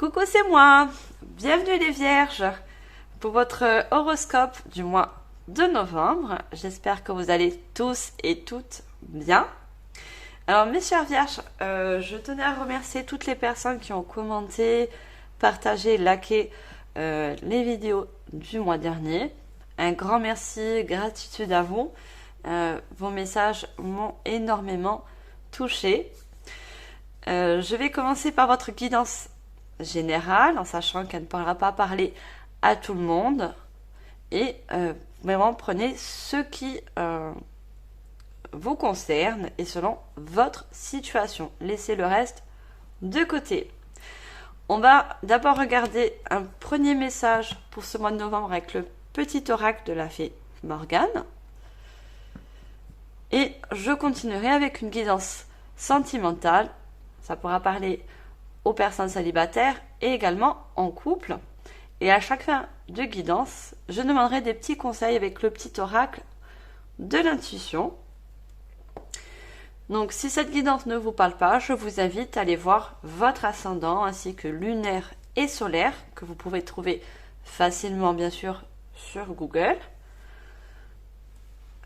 Coucou, c'est moi. Bienvenue les vierges pour votre horoscope du mois de novembre. J'espère que vous allez tous et toutes bien. Alors mes chères vierges, je tenais à remercier toutes les personnes qui ont commenté, partagé, liké les vidéos du mois dernier. Un grand merci, gratitude à vous. Vos messages m'ont énormément touchée. Je vais commencer par votre guidance générale, en sachant qu'elle ne pourra pas parler à tout le monde. Et vraiment, prenez ce qui vous concerne et selon votre situation. Laissez le reste de côté. On va d'abord regarder un premier message pour ce mois de novembre avec le petit oracle de la fée Morgane. Et je continuerai avec une guidance sentimentale. Ça pourra parler aux personnes célibataires et également en couple. Et à chaque fin de guidance, je demanderai des petits conseils avec le petit oracle de l'intuition. Donc si cette guidance ne vous parle pas, je vous invite à aller voir votre ascendant ainsi que lunaire et solaire que vous pouvez trouver facilement bien sûr sur Google.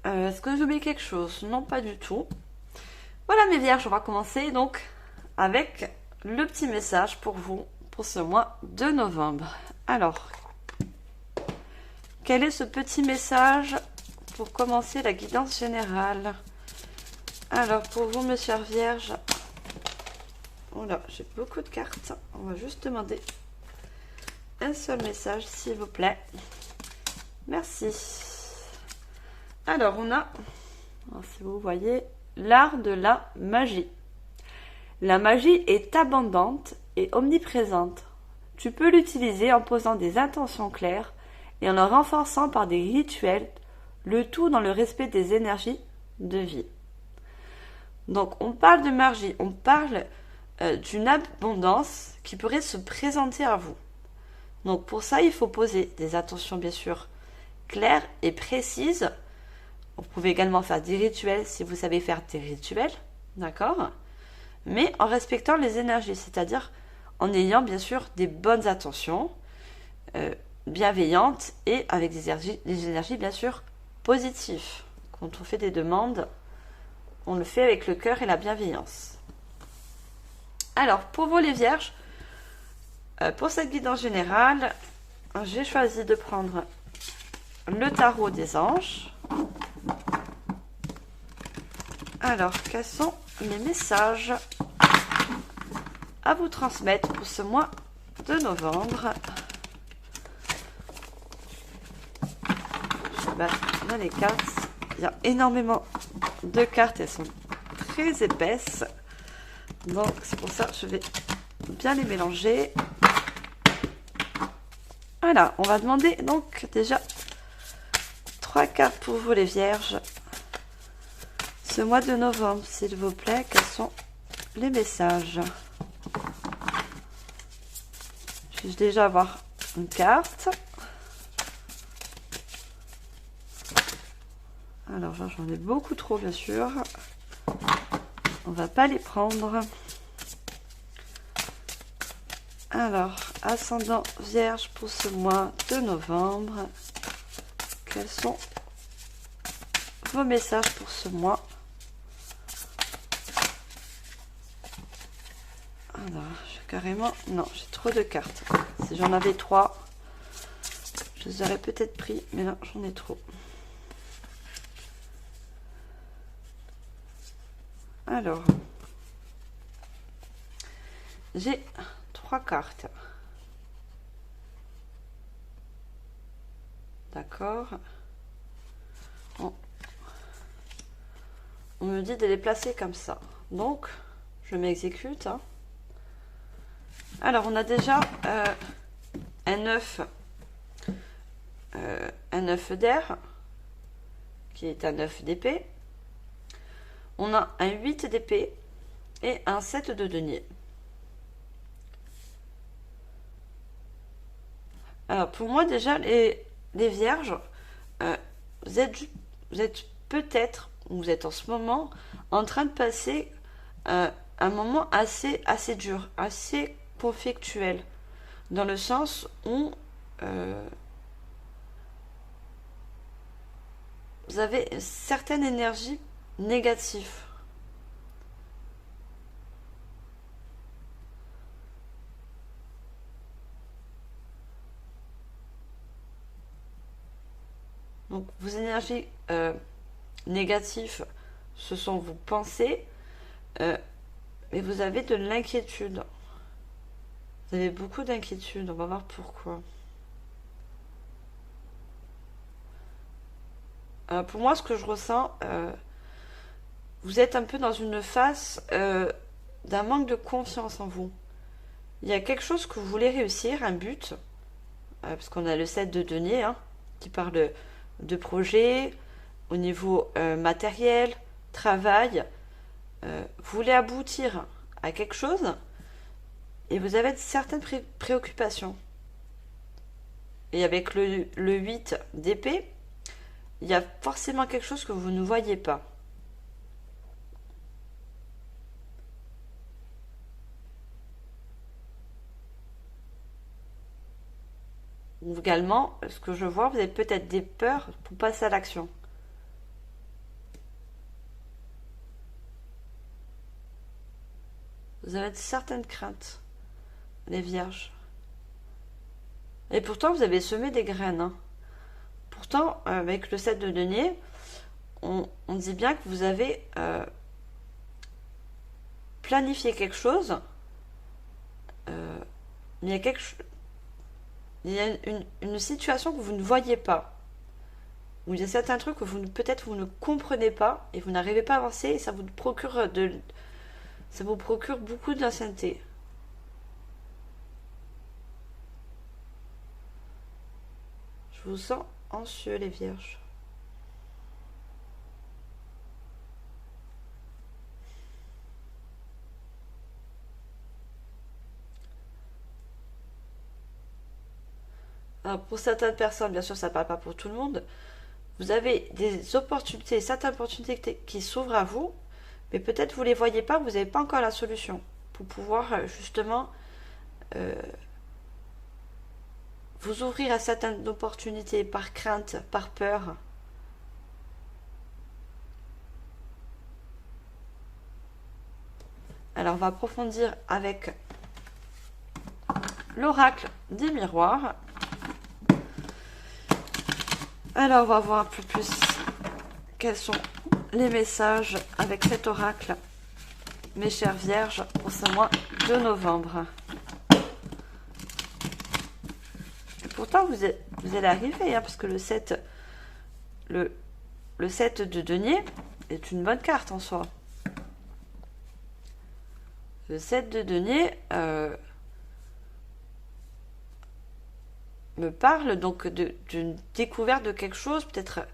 Est-ce que j'oublie quelque chose? Non, pas du tout. Voilà mes vierges, on va commencer donc avec le petit message pour vous pour ce mois de novembre. Alors, quel est ce petit message pour commencer la guidance générale? Alors, pour vous mes chères vierges, oh là, j'ai beaucoup de cartes. On va juste demander un seul message s'il vous plaît. Merci. Alors, on a, si vous voyez, l'art de la magie. La magie est abondante et omniprésente. Tu peux l'utiliser en posant des intentions claires et en le renforçant par des rituels, le tout dans le respect des énergies de vie. Donc, on parle de magie, on parle d'une abondance qui pourrait se présenter à vous. Donc, pour ça, il faut poser des intentions, bien sûr, claires et précises. Vous pouvez également faire des rituels si vous savez faire des rituels, d'accord ? Mais en respectant les énergies, c'est-à-dire en ayant bien sûr des bonnes intentions, bienveillantes et avec des énergies bien sûr positives. Quand on fait des demandes, on le fait avec le cœur et la bienveillance. Alors, pour vous les vierges, pour cette guidance générale, j'ai choisi de prendre le tarot des anges. Alors, quels sont les messages à vous transmettre pour ce mois de novembre? Je vais dans les cartes. Il y a énormément de cartes, elles sont très épaisses. Donc, c'est pour ça que je vais bien les mélanger. Voilà, on va demander donc déjà 3 cartes pour vous les vierges. Ce mois de novembre, s'il vous plaît, quels sont les messages? Je vais déjà avoir une carte. Alors, j'en ai beaucoup trop, bien sûr. On va pas les prendre. Alors, ascendant vierge pour ce mois de novembre. Quels sont vos messages pour ce mois? Alors, carrément, non, j'ai trop de cartes. Si j'en avais 3, je les aurais peut-être pris, mais là, j'en ai trop. Alors, j'ai 3 cartes. D'accord. On me dit de les placer comme ça. Donc, je m'exécute. Alors, on a déjà un 9 d'air, qui est un 9 d'épée. On a un 8 d'épée et un 7 de denier. Alors, pour moi, déjà, les vierges, vous êtes peut-être, vous êtes en ce moment, en train de passer un moment assez dur, assez conflictuel. dans le sens où vous avez une certaine énergie négative. Donc vos énergies négatives, ce sont vos pensées, et vous avez de l'inquiétude. Vous avez beaucoup d'inquiétude, on va voir pourquoi. Pour moi, ce que je ressens, vous êtes un peu dans une phase d'un manque de confiance en vous. Il y a quelque chose que vous voulez réussir, un but, parce qu'on a le 7 de denier, hein, qui parle de projet, au niveau matériel, travail. Vous voulez aboutir à quelque chose et vous avez certaines préoccupations. Et avec le 8 d'épée, il y a forcément quelque chose que vous ne voyez pas. Également, ce que je vois, vous avez peut-être des peurs pour passer à l'action. Vous avez certaines craintes, les vierges. Et pourtant, vous avez semé des graines. Hein. Pourtant, avec le 7 de denier, on dit bien que vous avez planifié quelque chose. Mais il y a il y a une situation que vous ne voyez pas. Où il y a certains trucs que peut-être vous ne comprenez pas et vous n'arrivez pas à avancer et ça vous procure beaucoup d'ancienneté. Je vous sens anxieux, les vierges. Alors pour certaines personnes, bien sûr, ça ne parle pas pour tout le monde. Vous avez des opportunités, certaines opportunités qui s'ouvrent à vous, mais peut-être vous ne les voyez pas, vous n'avez pas encore la solution pour pouvoir justement vous ouvrir à certaines opportunités par crainte, par peur. Alors on va approfondir avec l'oracle des miroirs. Alors on va voir un peu plus quels sont les messages avec cet oracle, mes chères vierges, pour ce mois de novembre. Et pourtant vous allez arriver, hein, parce que le 7 de denier est une bonne carte en soi. Le 7 de denier me parle donc d'une découverte de quelque chose, peut-être.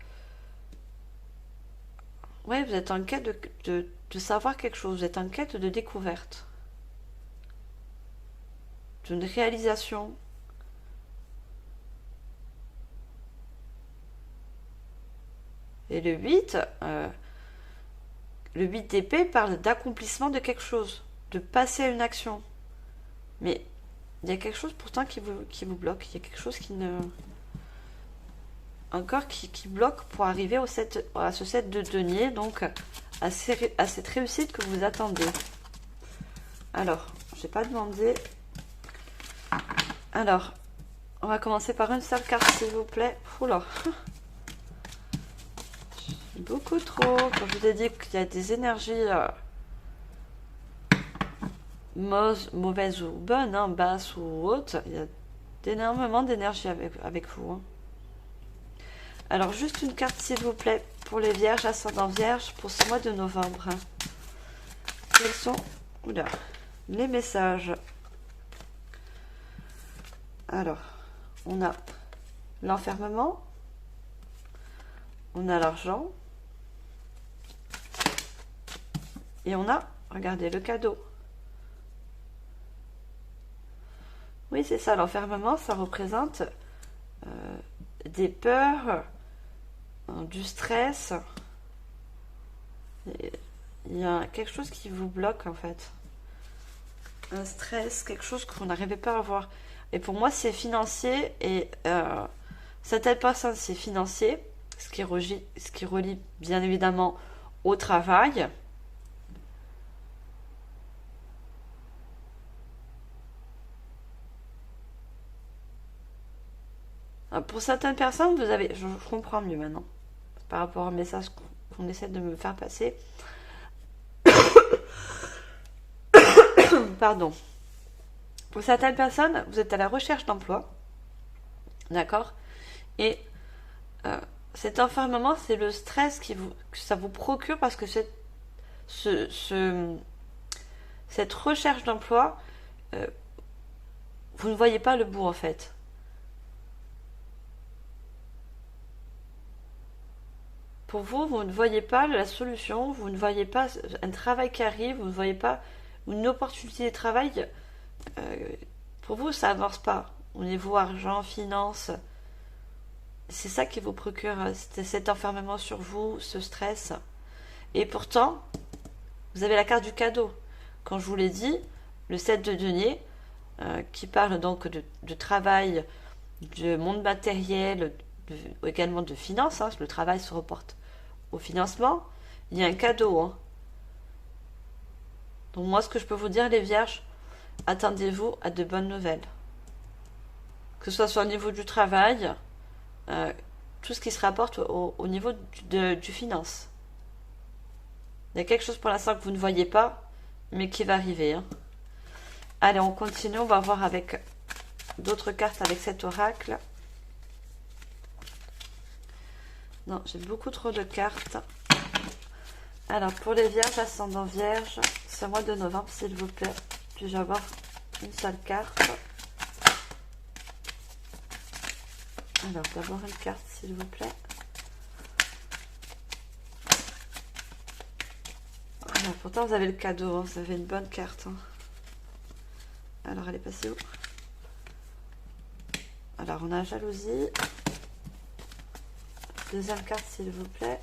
Ouais, vous êtes en quête de savoir quelque chose, vous êtes en quête de découverte, d'une réalisation. Et le 8 d'épée parle d'accomplissement de quelque chose, de passer à une action. Mais il y a quelque chose pourtant qui vous bloque. Il y a quelque chose qui ne... Encore qui bloque pour arriver à ce 7 de denier, donc à cette réussite que vous attendez. Alors, je n'ai pas demandé. Alors, on va commencer par une seule carte, s'il vous plaît. Oula. Beaucoup trop. Quand je vous ai dit qu'il y a des énergies mauvaises ou bonnes, hein, basses ou hautes, il y a énormément d'énergie avec vous. Hein. Alors, juste une carte, s'il vous plaît, pour les vierges, ascendant vierge, pour ce mois de novembre. Quels sont les messages? Alors, on a l'enfermement, on a l'argent, et on a, regardez, le cadeau. Oui, c'est ça, l'enfermement, ça représente des peurs, du stress. Il y a quelque chose qui vous bloque, en fait. Un stress, quelque chose que vous n'arrivez pas à avoir. Et pour moi, c'est financier. Et certaines personnes, c'est financier. Ce qui relie bien évidemment au travail. Pour certaines personnes, vous avez... Je comprends mieux maintenant. Par rapport au message qu'on essaie de me faire passer. Pardon. Pour certaines personnes, vous êtes à la recherche d'emploi. D'accord. Et cet enfermement, c'est le stress que ça vous procure parce que cette recherche d'emploi, vous ne voyez pas le bout en fait. Pour vous, vous ne voyez pas la solution, vous ne voyez pas un travail qui arrive, vous ne voyez pas une opportunité de travail. Pour vous, ça avance pas. Au niveau argent, finance, c'est ça qui vous procure cet enfermement sur vous, ce stress. Et pourtant, vous avez la carte du cadeau. Quand je vous l'ai dit, le 7 de denier, qui parle donc de travail, de monde matériel, également de finances, le travail se reporte au financement, il y a un cadeau. Hein. Donc moi, ce que je peux vous dire, les vierges, attendez-vous à de bonnes nouvelles. Que ce soit au niveau du travail, tout ce qui se rapporte au niveau du finance. Il y a quelque chose pour l'instant que vous ne voyez pas, mais qui va arriver. Hein. Allez, on continue, on va voir avec d'autres cartes avec cet oracle. Non, j'ai beaucoup trop de cartes. Alors, pour les vierges, ascendant vierge, ce mois de novembre, s'il vous plaît, puis-je avoir une seule carte? Alors, d'abord une carte, s'il vous plaît. Alors, pourtant, vous avez le cadeau, hein, vous avez une bonne carte. Hein. Alors, elle est passée où? Alors, on a jalousie. Deuxième carte, s'il vous plaît.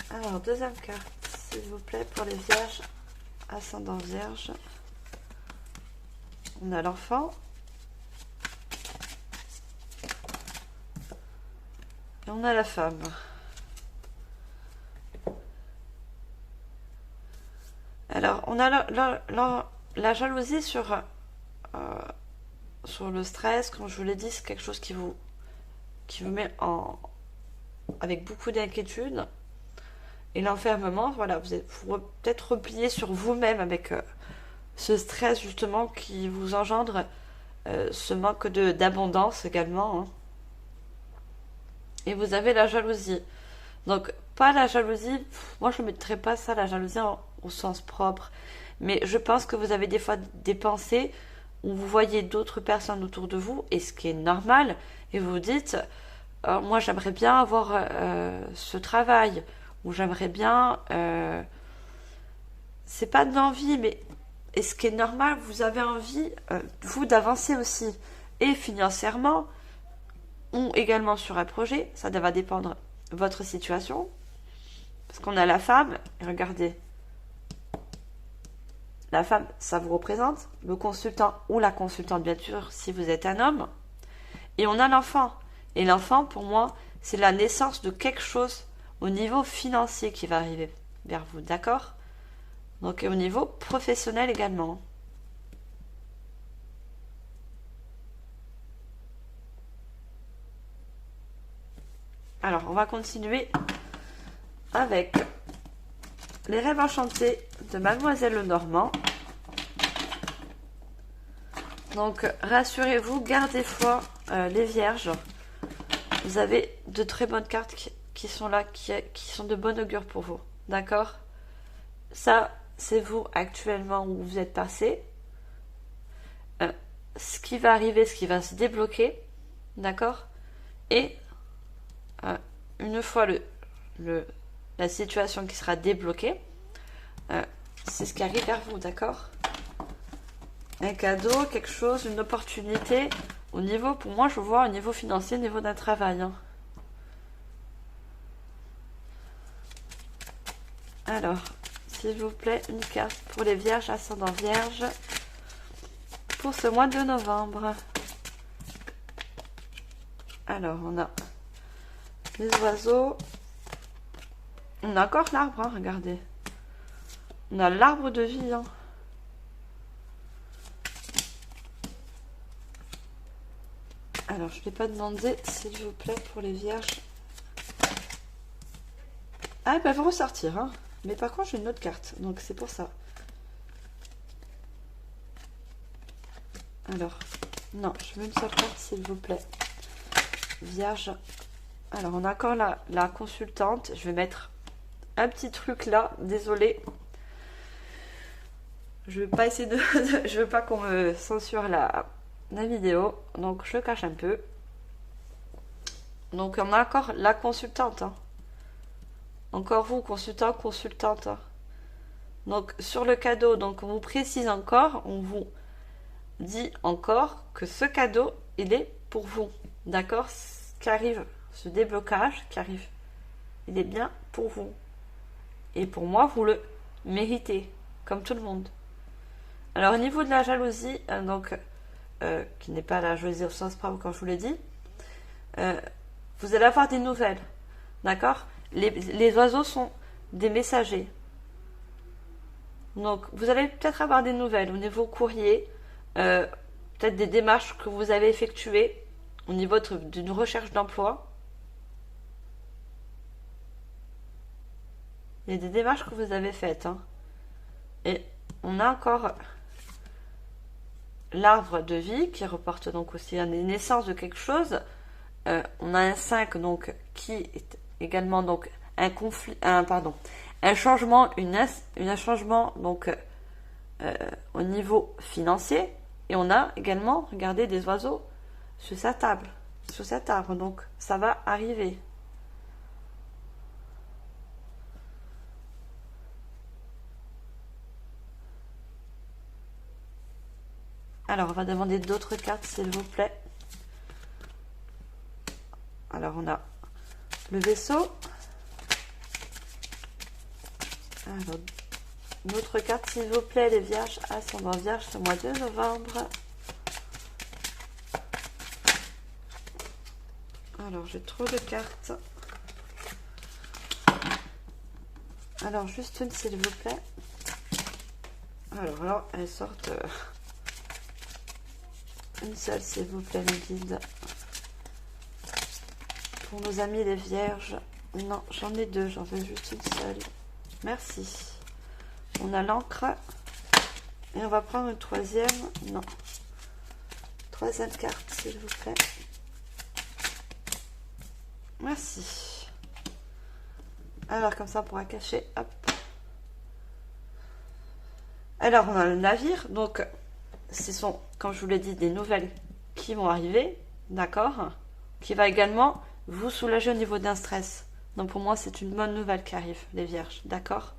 Alors, deuxième carte, s'il vous plaît, pour les vierges, ascendant vierge. On a l'enfant. Et on a la femme. Alors, on a la jalousie sur le stress, comme je vous l'ai dit, c'est quelque chose qui vous met avec beaucoup d'inquiétude. Et l'enfermement, voilà, vous peut-être replié sur vous-même avec ce stress justement qui vous engendre ce manque d'abondance également. Hein. Et vous avez la jalousie. Donc, pas la jalousie, moi je ne mettrais pas ça, la jalousie au sens propre. Mais je pense que vous avez des fois des pensées où vous voyez d'autres personnes autour de vous, et ce qui est normal, et vous vous dites, moi j'aimerais bien avoir ce travail, ou j'aimerais bien... c'est pas de l'envie, mais... Et ce qui est normal, vous avez envie, vous, d'avancer aussi. Et financièrement, ou également sur un projet, ça va dépendre de votre situation. Parce qu'on a la femme, et regardez, la femme, ça vous représente, le consultant ou la consultante, bien sûr, si vous êtes un homme. Et on a l'enfant. Et l'enfant, pour moi, c'est la naissance de quelque chose au niveau financier qui va arriver vers vous, d'accord? Donc, au niveau professionnel également. Alors, on va continuer avec les rêves enchantés de Mademoiselle Lenormand. Donc, rassurez-vous, gardez foi, les vierges. Vous avez de très bonnes cartes qui sont là, qui sont de bon augure pour vous. D'accord? Ça, c'est vous actuellement où vous êtes passé. Ce qui va arriver, ce qui va se débloquer. D'accord? Et une fois la situation qui sera débloquée, c'est ce qui arrive vers vous, d'accord? Un cadeau, quelque chose, une opportunité au niveau, pour moi je vois au niveau financier, au niveau d'un travail. Hein. Alors, s'il vous plaît, une carte pour les vierges, ascendant vierge, pour ce mois de novembre. Alors, on a les oiseaux. On a encore l'arbre, hein, regardez. On a l'arbre de vie. Hein. Alors, je ne vais pas demander, s'il vous plaît, pour les vierges. Ah, elles peuvent ressortir. Hein. Mais par contre, j'ai une autre carte. Donc, c'est pour ça. Alors, non, je veux une seule carte, s'il vous plaît. Vierge. Alors, on a encore la consultante. Je vais mettre un petit truc là. Désolée. Je veux pas essayer de... je veux pas qu'on me censure la vidéo. Donc, je le cache un peu. Donc, on a encore la consultante. Hein. Encore vous, consultant, consultante. Hein. Donc, sur le cadeau, donc on vous précise encore, on vous dit encore que ce cadeau, il est pour vous. D'accord? Ce qui arrive, ce déblocage qui arrive, il est bien pour vous. Et pour moi, vous le méritez, comme tout le monde. Alors, au niveau de la jalousie, qui n'est pas la jalousie au sens propre, comme je vous l'ai dit, vous allez avoir des nouvelles. D'accord? Les oiseaux sont des messagers. Donc, vous allez peut-être avoir des nouvelles au niveau courrier, peut-être des démarches que vous avez effectuées au niveau d'une recherche d'emploi. Il y a des démarches que vous avez faites. Hein. Et on a encore l'arbre de vie qui reporte donc aussi à une naissance de quelque chose. On a un 5 donc qui est également donc un conflit, un changement, un changement donc au niveau financier. Et on a également, regardez, des oiseaux sur sa table, sur cet arbre. Donc ça va arriver. Alors on va demander d'autres cartes s'il vous plaît. Alors on a le vaisseau. Alors, une autre carte, s'il vous plaît, les vierges, ascendant vierge, ce mois de novembre. Alors, j'ai trop de cartes. Alors, juste une, s'il vous plaît. Alors, elles sortent. Une seule, s'il vous plaît, les guides. Pour nos amis les vierges. Non, j'en ai deux, j'en veux juste une seule. Merci. On a l'encre. Et on va prendre une troisième. Non. Troisième carte, s'il vous plaît. Merci. Alors, comme ça, on pourra cacher. Hop. Alors, on a le navire. Donc, ce sont, comme je vous l'ai dit, des nouvelles qui vont arriver. D'accord? Qui va également vous soulager au niveau d'un stress. Donc, pour moi, c'est une bonne nouvelle qui arrive, les vierges. D'accord?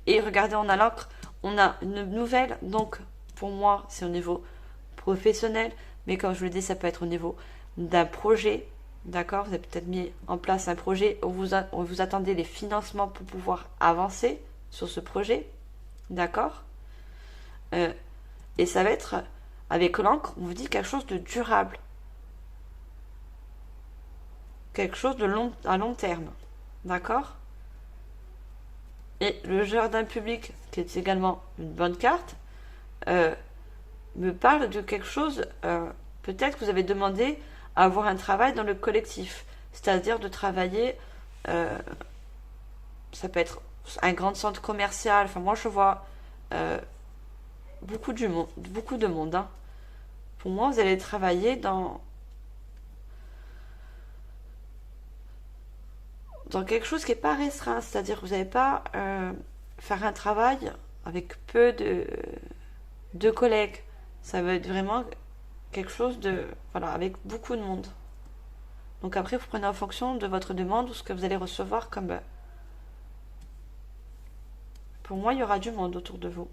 Et regardez, on a l'encre. On a une nouvelle. Donc, pour moi, c'est au niveau professionnel. Mais comme je vous l'ai dit, ça peut être au niveau d'un projet. D'accord? Vous avez peut-être mis en place un projet où vous attendez les financements pour pouvoir avancer sur ce projet. D'accord? Et ça va être, avec l'encre, on vous dit quelque chose de durable. Quelque chose à long terme. D'accord? Et le jardin public, qui est également une bonne carte, me parle de quelque chose, peut-être que vous avez demandé à avoir un travail dans le collectif. C'est-à-dire de travailler, ça peut être un grand centre commercial. Enfin, moi, je vois beaucoup de monde. Hein. Pour moi, vous allez travailler dans quelque chose qui n'est pas restreint. C'est-à-dire que vous n'allez pas faire un travail avec peu de collègues. Ça va être vraiment quelque chose avec beaucoup de monde. Donc après, vous prenez en fonction de votre demande ou ce que vous allez recevoir comme... Pour moi, il y aura du monde autour de vous.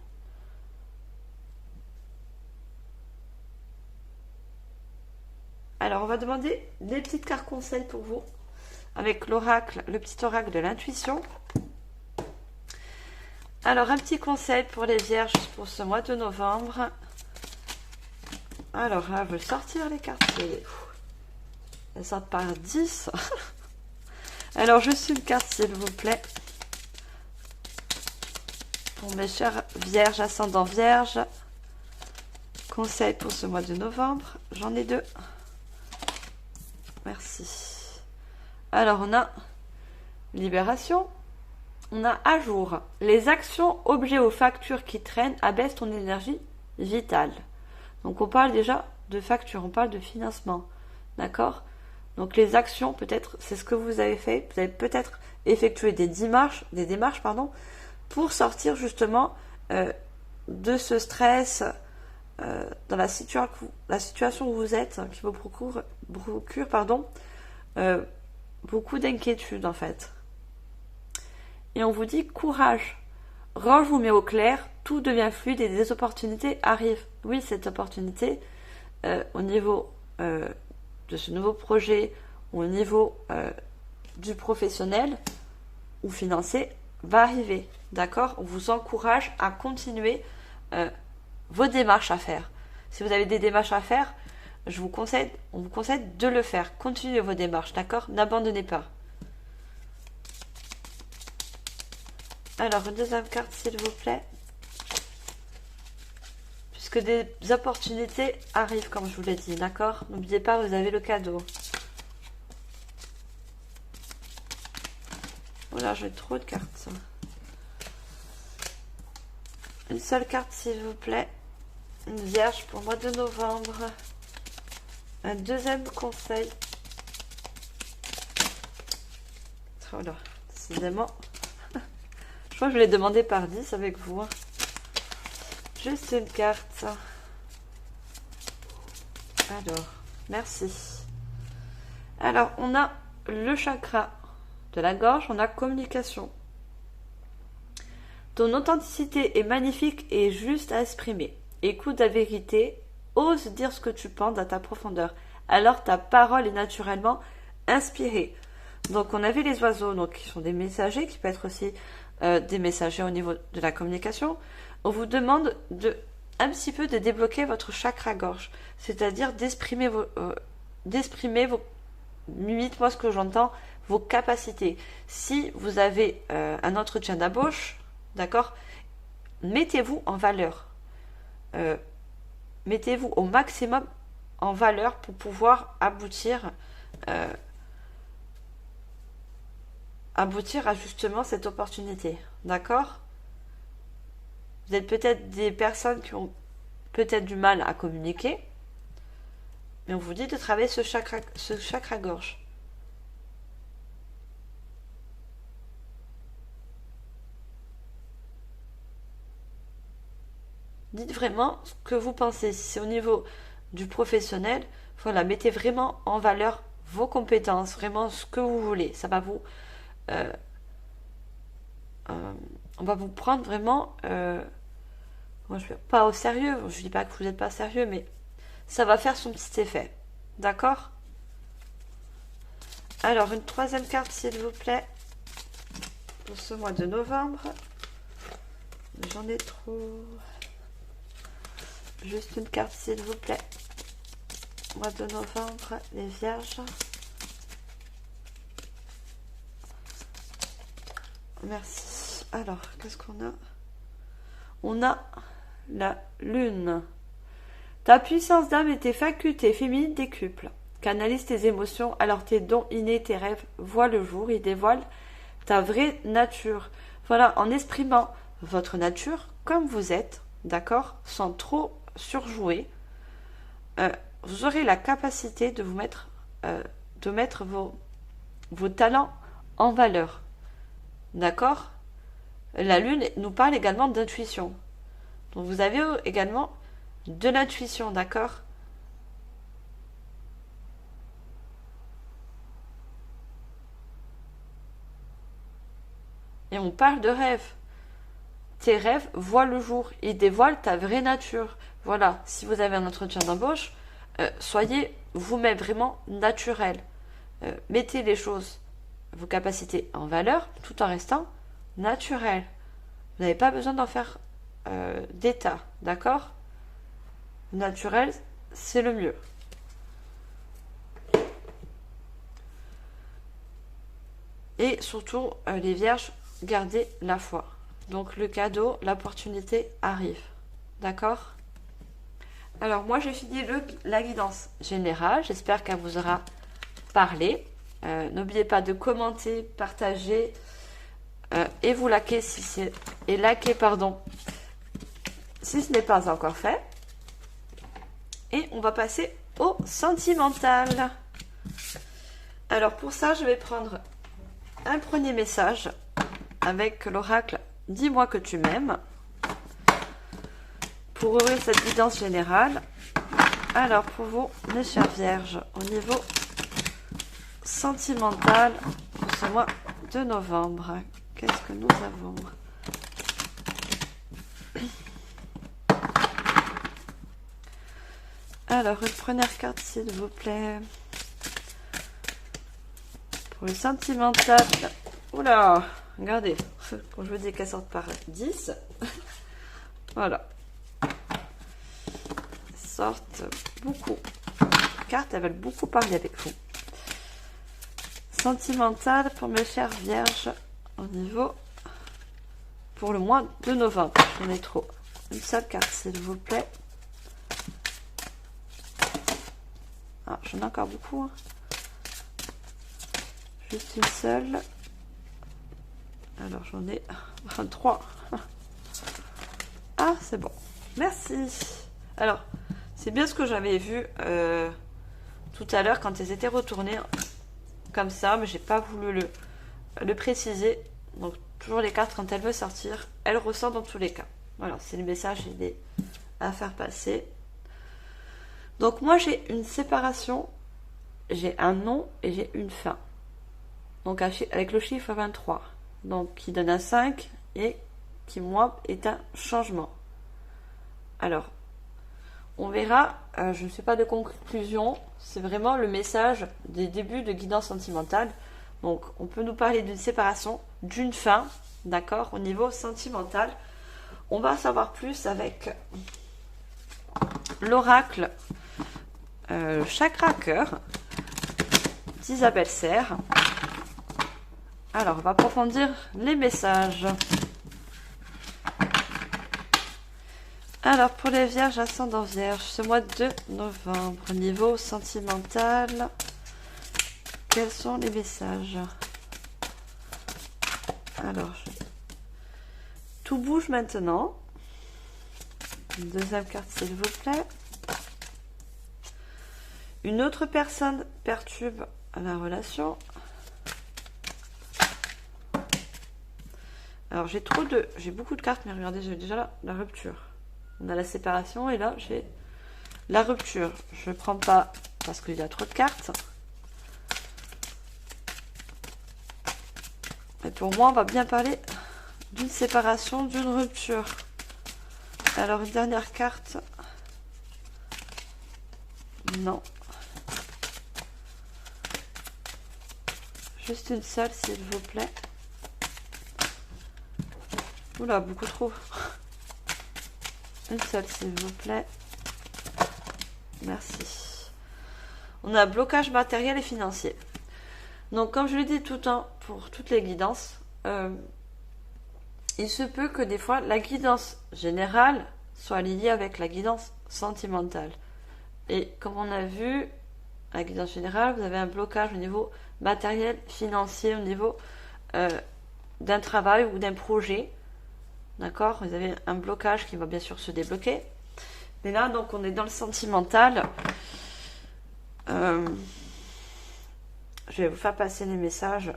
Alors, on va demander des petites cartes conseils pour vous. Avec l'oracle, le petit oracle de l'intuition. Alors, un petit conseil pour les vierges pour ce mois de novembre. Alors, je vais sortir les cartes. Elles sortent par 10. Alors, juste une carte, s'il vous plaît. Pour mes chers vierges, ascendant vierge. Conseil pour ce mois de novembre. J'en ai 2. Merci. Alors, on a libération. On a à jour. Les actions, objets ou factures qui traînent abaissent ton énergie vitale. Donc, on parle déjà de factures, on parle de financement. D'accord? Donc, les actions, peut-être, c'est ce que vous avez fait. Vous avez peut-être effectué des démarches, pour sortir justement de ce stress dans la situation où vous êtes, qui vous procure beaucoup d'inquiétude en fait. Et on vous dit courage, range-vous mais au clair, tout devient fluide et des opportunités arrivent. Oui, cette opportunité, au niveau de ce nouveau projet, ou au niveau du professionnel ou financier, va arriver. D'accord? On vous encourage à continuer vos démarches à faire. Si vous avez des démarches à faire, on vous conseille de le faire. Continuez vos démarches, d'accord? N'abandonnez pas. Alors, une deuxième carte, s'il vous plaît. Puisque des opportunités arrivent, comme je vous l'ai dit, d'accord? N'oubliez pas, vous avez le cadeau. Voilà, j'ai trop de cartes. Une seule carte, s'il vous plaît. Une vierge pour le mois de novembre. Un deuxième conseil. Oh là, décidément. Je crois que je l'ai demandé par 10 avec vous. Juste une carte. Alors, merci. Alors, on a le chakra de la gorge, on a communication. Ton authenticité est magnifique et juste à exprimer. Écoute la vérité, ose dire ce que tu penses à ta profondeur. Alors ta parole est naturellement inspirée. Donc on avait les oiseaux, donc qui sont des messagers, qui peuvent être aussi des messagers au niveau de la communication. On vous demande un petit peu de débloquer votre chakra gorge, c'est-à-dire d'exprimer vos limite, moi ce que j'entends, vos capacités. Si vous avez un entretien d'embauche, d'accord, mettez-vous en valeur. Mettez-vous au maximum en valeur pour pouvoir aboutir à justement cette opportunité. D'accord? Vous êtes peut-être des personnes qui ont peut-être du mal à communiquer, mais on vous dit de travailler ce chakra gorge. Dites vraiment ce que vous pensez. Si c'est au niveau du professionnel, voilà, mettez vraiment en valeur vos compétences, vraiment ce que vous voulez. Ça va vous... on va vous prendre vraiment... pas au sérieux, je ne dis pas que vous n'êtes pas sérieux, mais ça va faire son petit effet. D'accord? Alors, une troisième carte, s'il vous plaît, pour ce mois de novembre. J'en ai trop... Juste une carte, s'il vous plaît. Mois de novembre, les vierges. Merci. Alors, qu'est-ce qu'on a? On a la lune. Ta puissance d'âme et tes facultés féminines décuplent. Canalise tes émotions, alors tes dons innés, tes rêves voient le jour. Ils dévoilent ta vraie nature. Voilà, en exprimant votre nature comme vous êtes, d'accord, sans trop surjouer, vous aurez la capacité de mettre vos talents en valeur. D'accord? La lune nous parle également d'intuition. Donc vous avez également de l'intuition, d'accord? Et on parle de rêve. Tes rêves voient le jour, ils dévoilent ta vraie nature. Voilà, si vous avez un entretien d'embauche, soyez vous-même vraiment naturel. Mettez les choses, vos capacités en valeur, tout en restant naturel. Vous n'avez pas besoin d'en faire d'état, d'accord? Naturel, c'est le mieux. Et surtout, les vierges, gardez la foi. Donc le cadeau, l'opportunité arrive. D'accord? Alors moi, j'ai fini la guidance générale. J'espère qu'elle vous aura parlé. N'oubliez pas de commenter, partager et vous liker si c'est si ce n'est pas encore fait. Et on va passer au sentimental. Alors pour ça, je vais prendre un premier message avec l'oracle « Dis-moi que tu m'aimes » pour ouvrir cette guidance générale. Alors pour vous, mes chères vierges, au niveau sentimental pour ce mois de novembre, qu'est-ce que nous avons? Alors, une première carte, s'il vous plaît. Pour le sentimental. Oula, regardez. Quand je vous dis qu'elles sortent par 10. Voilà. Elles sortent beaucoup. Les cartes, elles veulent beaucoup parler avec vous. Sentimental pour mes chères vierges. Au niveau. Pour le mois de novembre. J'en ai trop. Une seule carte, s'il vous plaît. Ah, j'en ai encore beaucoup. Hein. Juste une seule. Alors, j'en ai 23. Ah, c'est bon. Merci. Alors, c'est bien ce que j'avais vu tout à l'heure quand elles étaient retournées comme ça, mais j'ai pas voulu le préciser. Donc, toujours les cartes, quand elles veulent sortir, elles ressortent dans tous les cas. Voilà, c'est le message à faire passer. Donc moi j'ai une séparation, j'ai un nom et j'ai une fin. Donc avec le chiffre 23. Donc qui donne un 5 et qui moi est un changement. Alors, on verra, je ne fais pas de conclusion, c'est vraiment le message des débuts de guidance sentimentale. Donc on peut nous parler d'une séparation, d'une fin, d'accord, au niveau sentimental. On va savoir plus avec l'oracle Chakra Cœur d'Isabelle Serre. Alors, on va approfondir les messages. Alors, pour les vierges ascendant vierge, ce mois de novembre, niveau sentimental, quels sont les messages? Alors, tout bouge maintenant. Une deuxième carte, s'il vous plaît. Une autre personne perturbe la relation. Alors j'ai beaucoup de cartes, mais regardez, j'ai déjà la rupture. On a la séparation et là j'ai la rupture. Je ne prends pas parce qu'il y a trop de cartes. Et pour moi, on va bien parler d'une séparation, d'une rupture. Alors une dernière carte. Non. Juste une seule, s'il vous plaît. Oula, beaucoup trop. Une seule, s'il vous plaît. Merci. On a blocage matériel et financier. Donc, comme je l'ai dit tout le temps pour toutes les guidances, il se peut que des fois, la guidance générale soit liée avec la guidance sentimentale. Et comme on a vu, la guidance générale, vous avez un blocage au niveau matériel, financier, au niveau d'un travail ou d'un projet. D'accord? Vous avez un blocage qui va bien sûr se débloquer. Mais là, donc, on est dans le sentimental. Je vais vous faire passer les messages.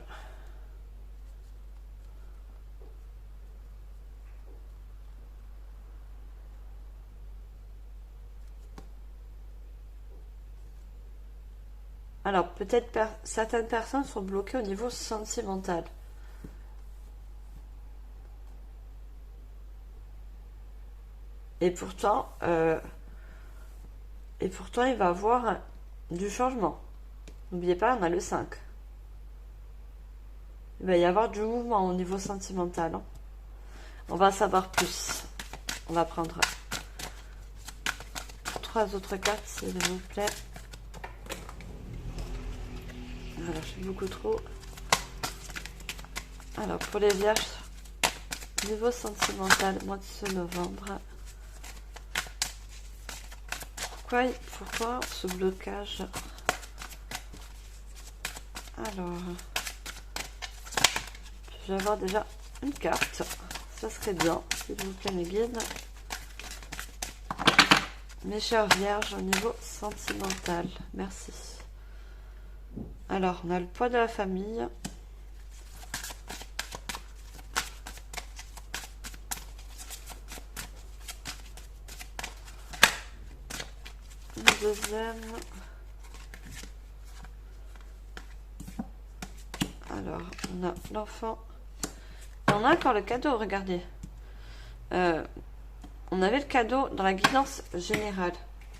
Alors, peut-être certaines personnes sont bloquées au niveau sentimental. Et pourtant, il va y avoir du changement. N'oubliez pas, on a le 5. Il va y avoir du mouvement au niveau sentimental. Hein. On va savoir plus. On va prendre 3 autres cartes, s'il vous plaît. Voilà, je suis beaucoup trop. Alors, pour les vierges, niveau sentimental, mois de ce novembre. Pourquoi ce blocage? Alors, je vais avoir déjà une carte. Ça serait bien, s'il vous plaît, mes guides. Mes chères vierges, au niveau sentimental. Merci. Alors, on a le poids de la famille. Le deuxième. Alors, on a l'enfant. On a encore le cadeau, regardez. On avait le cadeau dans la guidance générale.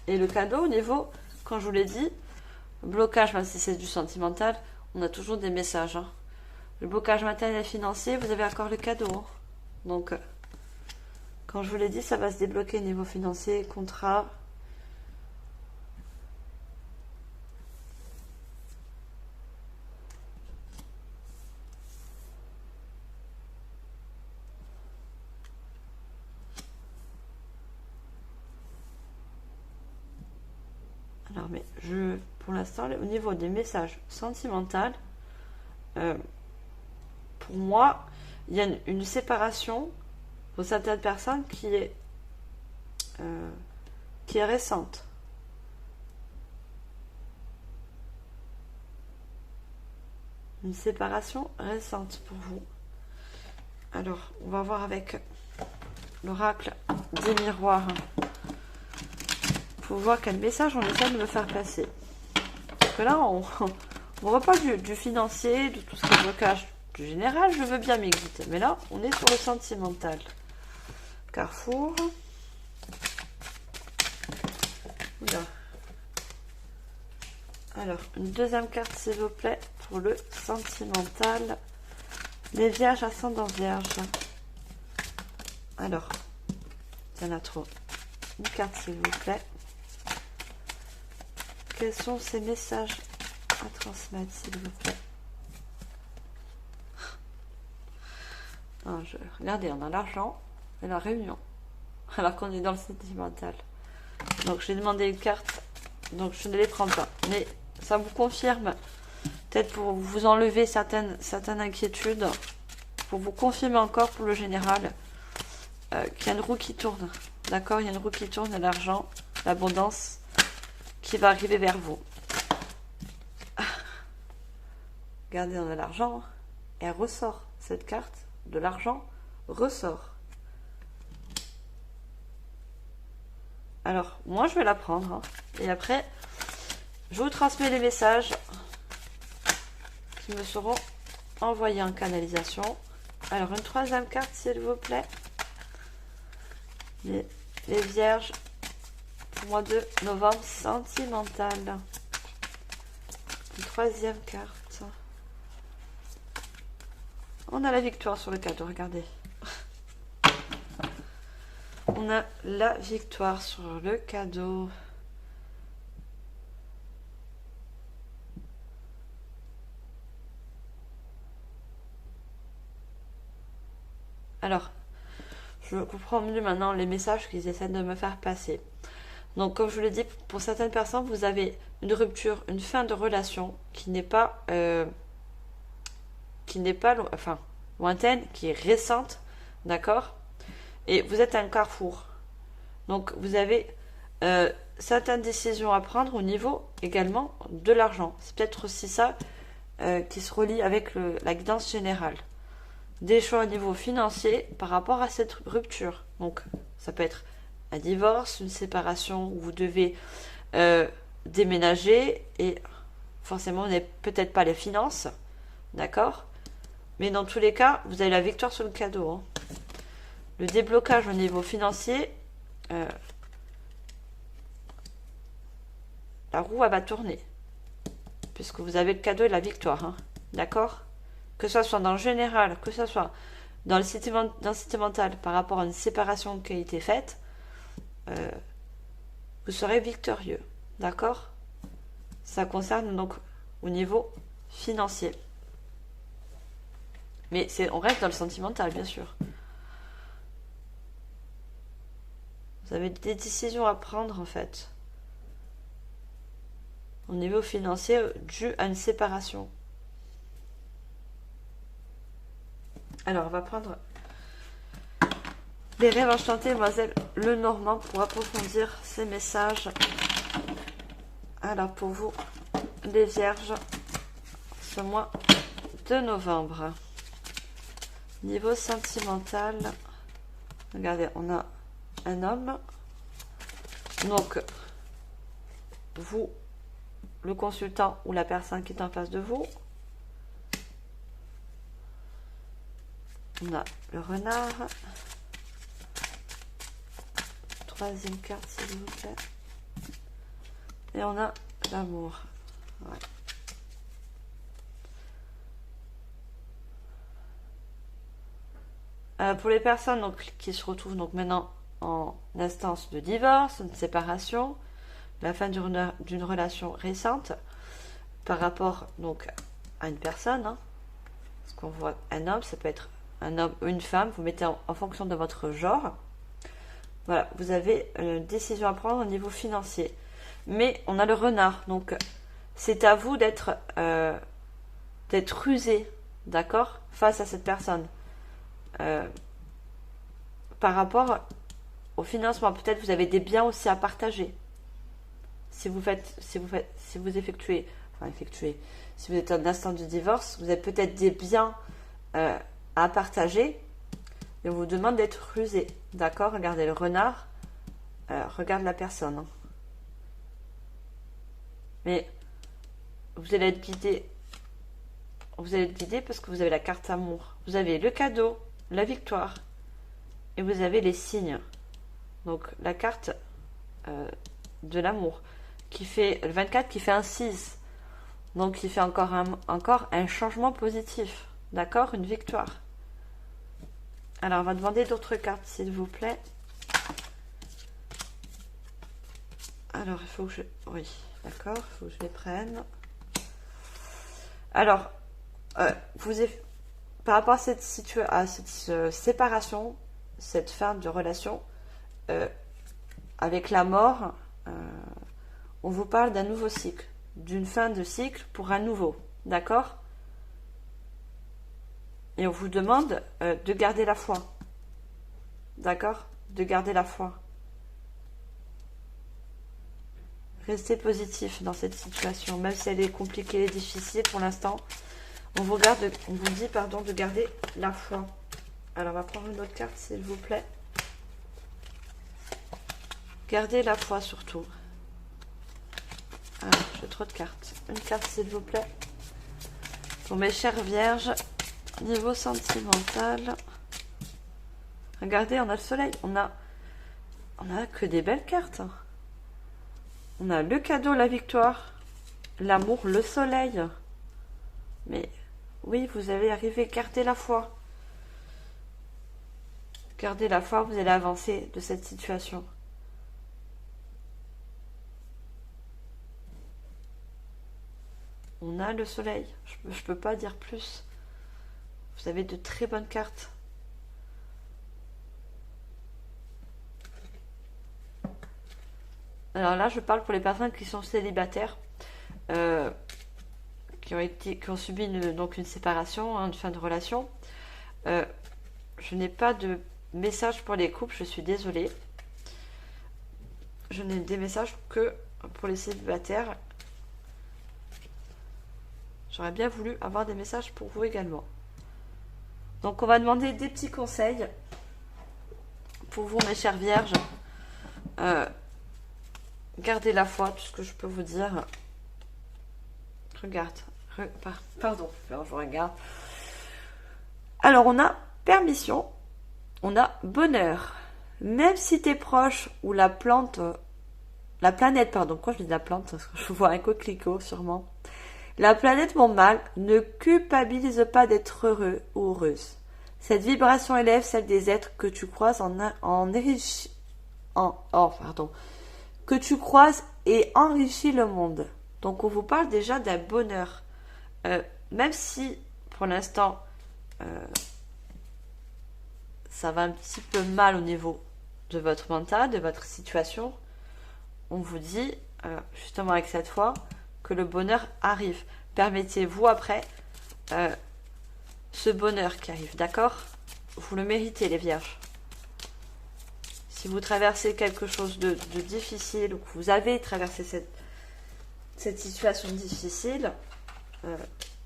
Et le cadeau au niveau, quand je vous l'ai dit, blocage, même si c'est du sentimental, on a toujours des messages. Hein. Le blocage matériel et financier, vous avez encore le cadeau. Hein. Donc, quand je vous l'ai dit, ça va se débloquer au niveau financier, contrat. Alors, mais pour l'instant, au niveau des messages sentimentaux, pour moi, il y a une séparation pour certaines personnes qui est récente. Une séparation récente pour vous. Alors, on va voir avec l'oracle des miroirs. Pour voir quel message on essaie de me faire passer. Parce que là, on voit pas du financier, de tout ce qui est blocage. Du général, je veux bien mes guides. Mais là, on est sur le sentimental. Carrefour. Oula. Alors, une deuxième carte, s'il vous plaît, pour le sentimental. Les vierges, ascendant vierge. Alors, il y en a trop. Une carte, s'il vous plaît. Quels sont ces messages à transmettre, s'il vous plaît? Regardez, on a l'argent et la réunion, alors qu'on est dans le sentimental. Donc, j'ai demandé une carte, donc je ne les prends pas. Mais ça vous confirme, peut-être pour vous enlever certaines inquiétudes, pour vous confirmer encore pour le général, qu'il y a une roue qui tourne. D'accord? Il y a une roue qui tourne, l'argent, l'abondance qui va arriver vers vous. Regardez, on a l'argent. Et elle ressort. Cette carte de l'argent ressort. Alors, moi, je vais la prendre. Hein. Et après, je vous transmets les messages qui me seront envoyés en canalisation. Alors, une troisième carte, s'il vous plaît. Les vierges. Mois de novembre sentimental. Une troisième carte. On a la victoire sur le cadeau, regardez. On a la victoire sur le cadeau. Alors, je comprends mieux maintenant les messages qu'ils essaient de me faire passer. Donc, comme je vous l'ai dit, pour certaines personnes, vous avez une rupture, une fin de relation qui n'est pas, lointaine, qui est récente, d'accord? Et vous êtes à un carrefour. Donc, vous avez certaines décisions à prendre au niveau également de l'argent. C'est peut-être aussi ça qui se relie avec la guidance générale. Des choix au niveau financier par rapport à cette rupture. Donc, ça peut être un divorce, une séparation où vous devez déménager et forcément, vous n'avez peut-être pas les finances, d'accord? Mais dans tous les cas, vous avez la victoire sur le cadeau. Hein. Le déblocage au niveau financier, la roue, elle va tourner puisque vous avez le cadeau et la victoire, hein, d'accord? Que ce soit dans le général, que ce soit dans le sentimental par rapport à une séparation qui a été faite, vous serez victorieux. D'accord? Ça concerne donc au niveau financier. Mais on reste dans le sentimental, bien sûr. Vous avez des décisions à prendre, en fait. Au niveau financier, dû à une séparation. Alors, on va prendre les rêves enchantés, mademoiselle Lenormand, pour approfondir ces messages. Alors, pour vous, les vierges, ce mois de novembre. Niveau sentimental, regardez, on a un homme. Donc, vous, le consultant ou la personne qui est en face de vous. On a le renard. Troisième carte, s'il vous plaît. Et on a l'amour. Ouais. Pour les personnes donc, qui se retrouvent donc maintenant en instance de divorce, de séparation, la fin d'une relation récente, par rapport donc à une personne, hein, parce qu'on voit un homme, ça peut être un homme ou une femme, vous mettez en fonction de votre genre. Voilà, vous avez une décision à prendre au niveau financier. Mais on a le renard, donc c'est à vous d'être rusé, d'accord, face à cette personne. Par rapport au financement, peut-être vous avez des biens aussi à partager. Si vous effectuez, si vous êtes en instant de divorce, vous avez peut-être des biens à partager et on vous demande d'être rusé, d'accord? Regardez le renard, regarde la personne. Hein. Mais vous allez être guidé. Vous allez être guidé parce que vous avez la carte amour. Vous avez le cadeau, la victoire. Et vous avez les signes. Donc la carte de l'amour. Qui fait le 24 qui fait un 6. Donc qui fait encore un changement positif. D'accord? Une victoire. Alors on va demander d'autres cartes s'il vous plaît. Alors il faut que je... Oui, d'accord, il faut que je les prenne. Alors, par rapport à cette séparation, cette fin de relation, avec la mort, on vous parle d'un nouveau cycle, d'une fin de cycle pour un nouveau, d'accord? Et on vous demande de garder la foi, d'accord? De garder la foi. Restez positif dans cette situation, même si elle est compliquée et difficile pour l'instant. On vous dit de garder la foi. Alors, on va prendre une autre carte, s'il vous plaît. Gardez la foi, surtout. Alors, j'ai trop de cartes. Une carte, s'il vous plaît. Pour mes chères vierges, niveau sentimental. Regardez, on a le soleil. On a que des belles cartes. On a le cadeau, la victoire, l'amour, le soleil. Mais oui, vous allez arriver, gardez la foi. Gardez la foi, vous allez avancer de cette situation. On a le soleil, je peux pas dire plus. Vous avez de très bonnes cartes. Alors là, je parle pour les personnes qui sont célibataires, qui ont subi une séparation, hein, une fin de relation. Je n'ai pas de message pour les couples, je suis désolée. Je n'ai des messages que pour les célibataires. J'aurais bien voulu avoir des messages pour vous également. Donc on va demander des petits conseils pour vous, mes chères vierges. Gardez la foi, tout ce que je peux vous dire. Pardon, je regarde. Alors, on a permission, on a bonheur. Même si tes proches ou la planète, pourquoi je dis la plante? Parce que je vois un coquelicot, sûrement. La planète vont mal, ne culpabilise pas d'être heureux ou heureuse. Cette vibration élève celle des êtres que tu croises que tu croises et enrichit le monde. Donc on vous parle déjà d'un bonheur. Même si pour l'instant ça va un petit peu mal au niveau de votre mental, de votre situation, on vous dit justement avec cette foi que le bonheur arrive. Permettez-vous après ce bonheur qui arrive, d'accord? Vous le méritez, les vierges. Si vous traversez quelque chose de difficile ou que vous avez traversé cette situation difficile,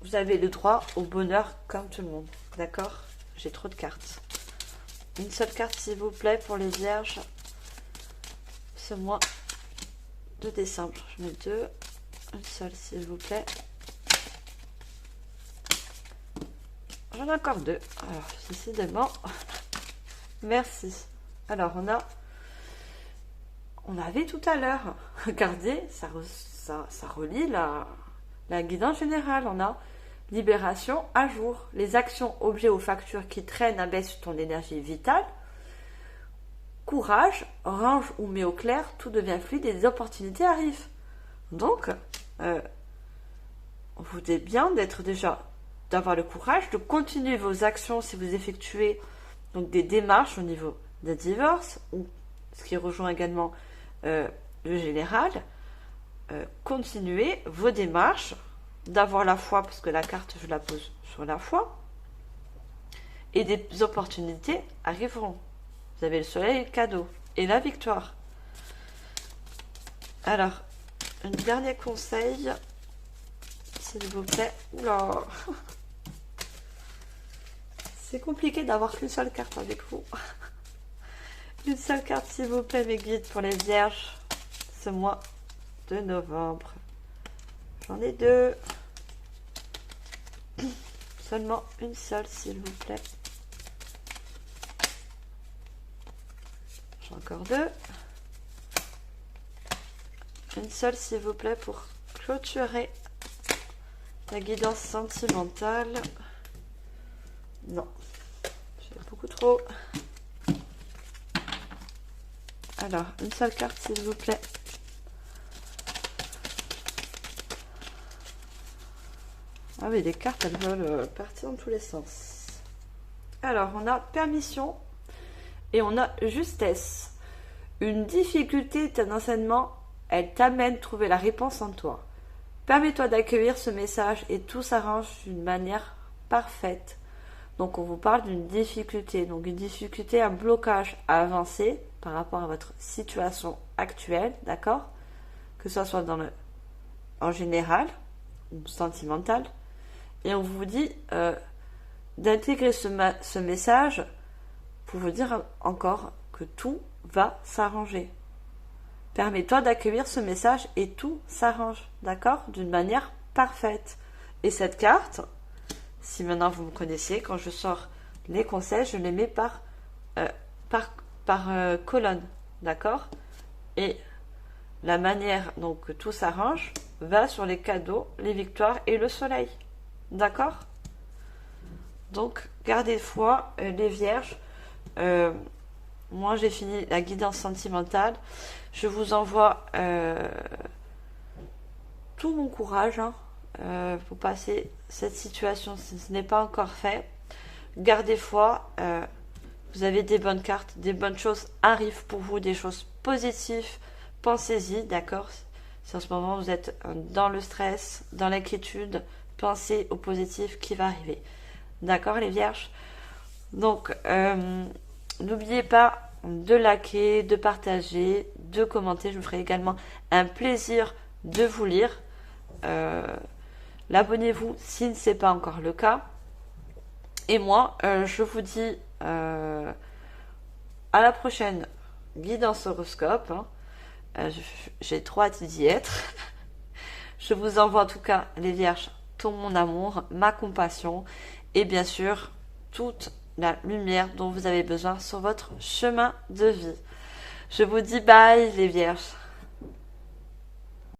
vous avez le droit au bonheur comme tout le monde, d'accord? J'ai trop de cartes. Une seule carte, s'il vous plaît, pour les vierges ce mois de décembre. Je mets deux. Une seule, s'il vous plaît. J'en ai encore deux. Alors, décidément. Merci. Alors, on avait tout à l'heure. Regardez, ça relie la guidance générale. On a libération à jour. Les actions, objets ou factures qui traînent abaissent ton énergie vitale. Courage, range ou mets au clair, tout devient fluide et des opportunités arrivent. Donc, vous êtes bien d'avoir le courage de continuer vos actions si vous effectuez donc des démarches au niveau d'un divorce, ou ce qui rejoint également le général. Continuez vos démarches, d'avoir la foi, parce que la carte je la pose sur la foi, et des opportunités arriveront. Vous avez le soleil, le cadeau et la victoire. Alors, un dernier conseil, s'il vous plaît. Oula, c'est compliqué d'avoir qu'une seule carte avec vous. Une seule carte, s'il vous plaît, mes guides pour les vierges ce mois de novembre. J'en ai deux. Seulement une seule, s'il vous plaît. J'ai encore deux. Une seule, s'il vous plaît, pour clôturer la guidance sentimentale. Non, j'ai beaucoup trop. Alors, une seule carte, s'il vous plaît. Ah oui, les cartes, elles veulent partir dans tous les sens. Alors, on a permission et on a justesse. Une difficulté d'un enseignement, elle t'amène à trouver la réponse en toi. Permets-toi d'accueillir ce message et tout s'arrange d'une manière parfaite. Donc, on vous parle d'une difficulté. Donc, une difficulté, un blocage à avancer par rapport à votre situation actuelle, d'accord? Que ce soit en général ou sentimental. Et on vous dit d'intégrer ce message pour vous dire encore que tout va s'arranger. Permets-toi d'accueillir ce message et tout s'arrange, d'accord? D'une manière parfaite. Et cette carte, si maintenant vous me connaissez, quand je sors les conseils, je les mets par colonne, d'accord? Et la manière donc que tout s'arrange va sur les cadeaux, les victoires et le soleil. D'accord? Donc, gardez foi, les vierges. Moi, j'ai fini la guidance sentimentale. Je vous envoie tout mon courage pour passer cette situation si ce n'est pas encore fait. Gardez foi. Vous avez des bonnes cartes, des bonnes choses arrivent pour vous, des choses positives. Pensez-y, d'accord? Si en ce moment vous êtes dans le stress, dans l'inquiétude, pensez au positif qui va arriver. D'accord, les vierges? Donc, n'oubliez pas de liker, de partager, de commenter. Je me ferai également un plaisir de vous lire. Abonnez-vous si ce n'est pas encore le cas. Et moi, je vous dis à la prochaine guidance horoscope. J'ai trop hâte d'y être. Je vous envoie en tout cas, les vierges, tout mon amour, ma compassion et bien sûr toute la lumière dont vous avez besoin sur votre chemin de vie. Je vous dis bye les vierges.